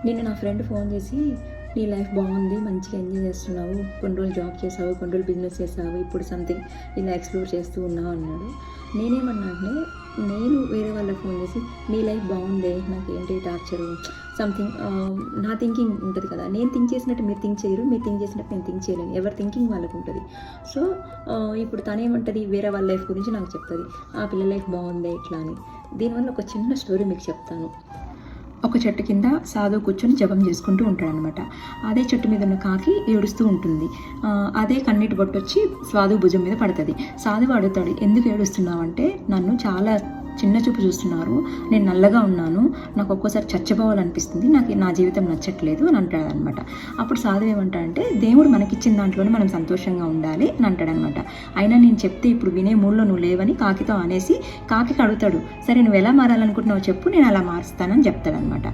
నిన్న నా friend phone చేసి, నీ లైఫ్ బాగుంది, మంచిగా ఎంజాయ్ చేస్తున్నావు, కొన్ని రోజులు జాబ్ చేసావు, కొన్ని రోజులు బిజినెస్ చేసావు, ఇప్పుడు సంథింగ్ ఇలా ఎక్స్ప్లోర్ చేస్తూ ఉన్నావు అన్నాడు. నేనేమన్నా అంటే, నేను వేరే వాళ్ళకి ఫోన్ చేసి నీ లైఫ్ బాగుందే, నాకు ఏంటి టార్చరు సంథింగ్ నా థింకింగ్ ఉంటుంది కదా. నేను థింక్ చేసినట్టు మీరు థింక్ చేయరు, మీరు థింక్ చేసినట్టు నేను థింక్ చేయలేను. ఎవరి థింకింగ్ వాళ్ళకు ఉంటుంది. సో ఇప్పుడు తనేమంటుంది, వేరే వాళ్ళ లైఫ్ గురించి నాకు చెప్తుంది, ఆ పిల్ల లైఫ్ బాగుందే ఇట్లా అని. దీనివల్ల ఒక చిన్న స్టోరీ మీకు చెప్తాను. ఒక చెట్టు కింద సాధు కూర్చొని జపం చేసుకుంటూ ఉంటాడనమాట. అదే చెట్టు మీద ఉన్న కాకి ఏడుస్తూ ఉంటుంది. అదే కన్నీటి బొట్టు వచ్చి సాధు భుజం మీద పడుతుంది. సాధువు అడుగుతాడు, ఎందుకు ఏడుస్తున్నావు అంటే, నన్ను చాలా చిన్న చూపు చూస్తున్నారు, నేను నల్లగా ఉన్నాను, నాకు ఒక్కోసారి చచ్చిపోవాలనిపిస్తుంది, నాకు నా జీవితం నచ్చట్లేదు అని అంటాడనమాట. అప్పుడు సాధువు ఏమంటాడంటే, దేవుడు మనకిచ్చిన దాంట్లోనే మనం సంతోషంగా ఉండాలి అని అంటాడనమాట. అయినా నేను చెప్తే ఇప్పుడు వినే మూడ్లో నువ్వు లేవని కాకితో అనేసి కాకికి అడుగుతాడు, సరే నువ్వు ఎలా మారాలనుకుంటున్నావు చెప్పు, నేను అలా మారుస్తానని చెప్తాడనమాట.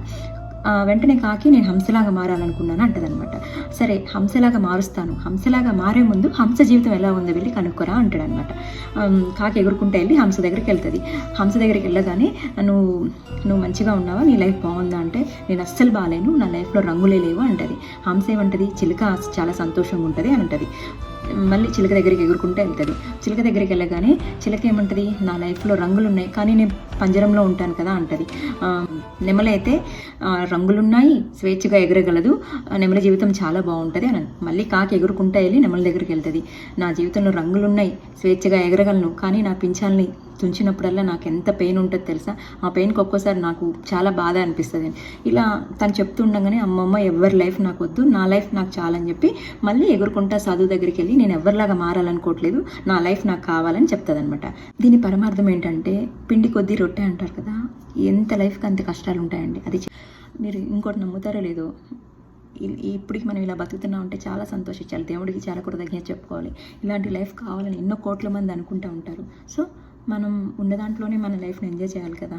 వెంటనే కాకి, నేను హంసలాగా మారాలనుకున్నాను అంటదనమాట. సరే హంసలాగా మారుస్తాను, హంసలాగా మారే ముందు హంస జీవితం ఎలా ఉందో వెళ్ళి కనుక్కోరా అంటాడనమాట. కాకి ఎగురుకుంటూ వెళ్ళి హంస దగ్గరికి వెళ్తుంది. హంస దగ్గరికి వెళ్ళగానే, నువ్వు మంచిగా ఉన్నావా, నీ లైఫ్ బాగుందా అంటే, నేను అస్సలు బాగాలేను, నా లైఫ్లో రంగులే లేవు అంటది. హంస ఏమంటది, చిలుక చాలా సంతోషంగా ఉంటుంది అని అంటది. మళ్ళీ చిలుక దగ్గరికి ఎగురుకుంటూ వెళ్తుంది. చిలుక దగ్గరికి వెళ్ళగానే చిలుక ఏమంటుంది, నా లైఫ్లో రంగులు ఉన్నాయి కానీ నేను పంజరంలో ఉంటాను కదా అంటది. నెమలైతే రంగులున్నాయి, స్వేచ్ఛగా ఎగరగలదు, నెమల జీవితం చాలా బాగుంటుంది అని. మళ్ళీ కాకి ఎగురుకుంటూ వెళ్ళి నెమల దగ్గరికి వెళ్తుంది. నా జీవితంలో రంగులున్నాయి, స్వేచ్ఛగా ఎగరగలను, కానీ నా పింఛాలని తుంచినప్పుడల్లా నాకు ఎంత పెయిన్ ఉంటుంది తెలుసా, ఆ పెయిన్కి ఒక్కోసారి నాకు చాలా బాధ అనిపిస్తుంది. ఇలా తను చెప్తుండగానే, అమ్మమ్మ ఎవరి లైఫ్ నాకు వద్దు, నా లైఫ్ నాకు చాలని చెప్పి మళ్ళీ ఎగురుకుంటా సాధువు దగ్గరికి వెళ్ళి, నేను ఎవరిలాగా మారాలనుకోవట్లేదు, నా లైఫ్ నాకు కావాలని చెప్తుంది అనమాట. దీని పరమార్థం ఏంటంటే, పిండి కొద్దీ రొట్టె అంటారు కదా, ఎంత లైఫ్కి అంత కష్టాలు ఉంటాయండి. అది మీరు ఇంకోటి నమ్ముతారో లేదో, ఇప్పటికి మనం ఇలా బతుకుతున్నాం అంటే చాలా సంతోషించాలి, దేవుడికి చాలా కృతజ్ఞత చెప్పుకోవాలి. ఇలాంటి లైఫ్ కావాలని ఎన్నో కోట్ల మంది అనుకుంటూ ఉంటారు. సో మనం ఉన్న దాంట్లోనే మన లైఫ్ని ఎంజాయ్ చేయాలి కదా.